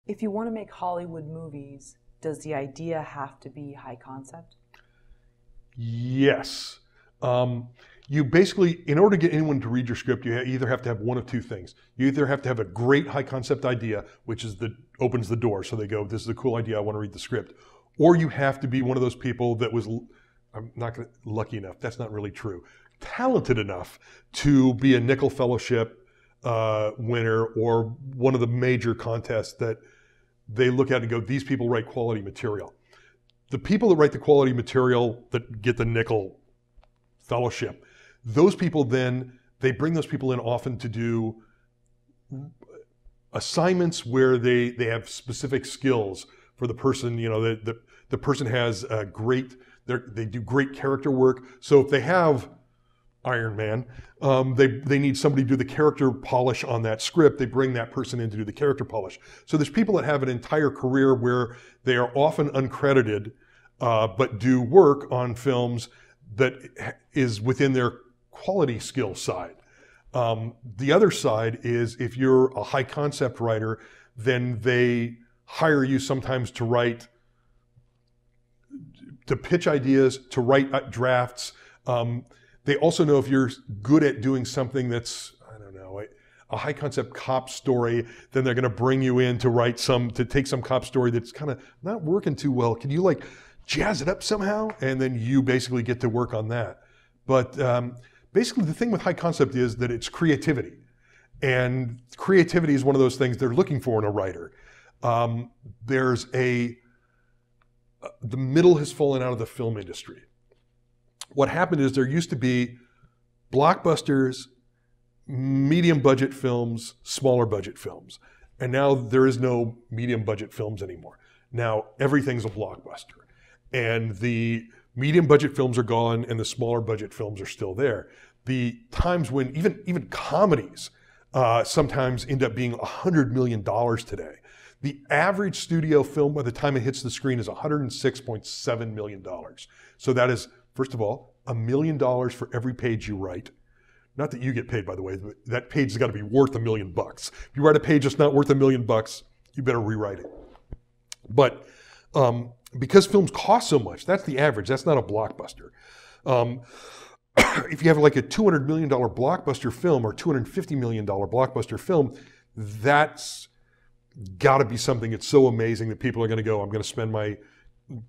If you want to make Hollywood movies, does the idea have to be high concept? Yes. You basically, in order to get anyone to read your script, you either have to have one of two things. You either have to have a great high concept idea, which is opens the door, so they go, "This is a cool idea. I want to read the script," or you have to be one of those people that was, I'm not gonna, lucky enough. That's not really true. Talented enough to be a Nickel Fellowship winner or one of the major contests that they look at and go, "These people write quality material." The people that write the quality material that get the Nickel Fellowship, those people then, they bring those people in often to do assignments where they have specific skills for the person. You know, the person has a great, they do great character work. So if they have Iron Man, they need somebody to do the character polish on that script. They bring that person in to do the character polish. So there's people that have an entire career where they are often uncredited, but do work on films that is within their quality skill side. The other side is if you're a high concept writer, then they hire you sometimes to pitch ideas, to write drafts. They also know if you're good at doing something that's, I don't know, a high concept cop story, then they're going to bring you in to take some cop story that's kind of not working too well. Can you like jazz it up somehow? And then you basically get to work on that. But basically the thing with high concept is that it's creativity. And creativity is one of those things they're looking for in a writer. The middle has fallen out of the film industry. What happened is there used to be blockbusters, medium budget films, smaller budget films. And now there is no medium budget films anymore. Now everything's a blockbuster. And the medium budget films are gone and the smaller budget films are still there. The times when even comedies sometimes end up being $100 million today. The average studio film by the time it hits the screen is $106.7 million. So that is, first of all, $1 million for every page you write. Not that you get paid, by the way, but that page has got to be worth $1 million. If you write a page that's not worth $1 million, you better rewrite it. But because films cost so much, that's the average. That's not a blockbuster. If you have like a $200 million blockbuster film or $250 million blockbuster film, that's got to be something that's so amazing that people are going to go, I'm going to spend my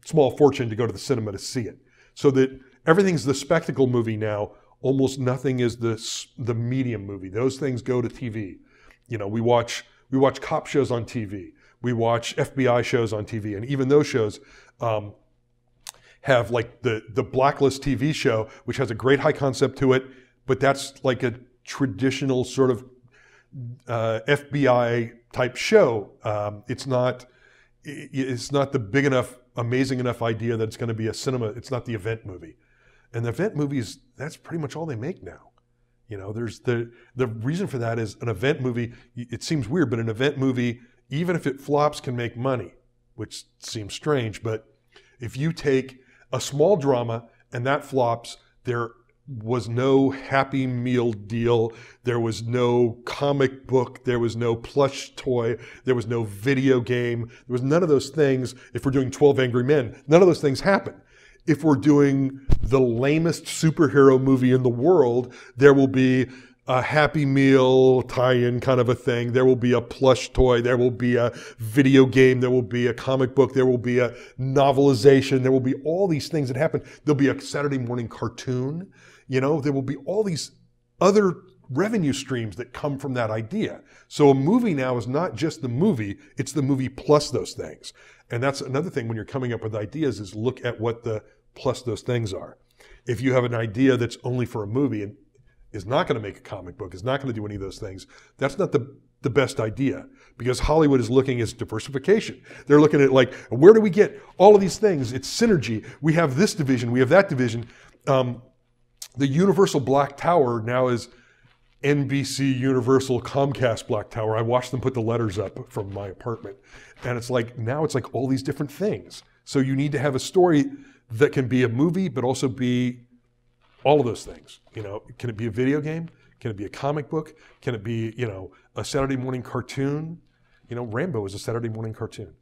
small fortune to go to the cinema to see it. So that everything's the spectacle movie now. Almost nothing is the medium movie. Those things go to TV. You know, we watch cop shows on TV. We watch FBI shows on TV, and even those shows have like the Blacklist TV show, which has a great high concept to it, but that's like a traditional sort of FBI type show. It's not the big enough, amazing enough idea that it's going to be a cinema. It's not the event movie, and the event movies, that's pretty much all they make now. You know, there's the reason for that is an event movie. It seems weird, but an event movie, even if it flops, can make money, which seems strange. But if you take a small drama and that flops, there was no Happy Meal deal, there was no comic book, there was no plush toy, there was no video game, there was none of those things. If we're doing 12 Angry Men, none of those things happen. If we're doing the lamest superhero movie in the world, there will be a Happy Meal tie-in kind of a thing. There will be a plush toy. There will be a video game. There will be a comic book. There will be a novelization. There will be all these things that happen. There'll be a Saturday morning cartoon. You know, there will be all these other revenue streams that come from that idea. So a movie now is not just the movie, it's the movie plus those things. And that's another thing when you're coming up with ideas is look at what the plus those things are. If you have an idea that's only for a movie and is not going to make a comic book, is not going to do any of those things, that's not the best idea, because Hollywood is looking at diversification. They're looking at like, where do we get all of these things? It's synergy. We have this division, we have that division. The Universal Black Tower now is NBC Universal Comcast Black Tower. I watched them put the letters up from my apartment. And it's like, now it's like all these different things. So you need to have a story that can be a movie, but also be all of those things. You know, can it be a video game? Can it be a comic book? Can it be, you know, a Saturday morning cartoon? You know, Rambo is a Saturday morning cartoon.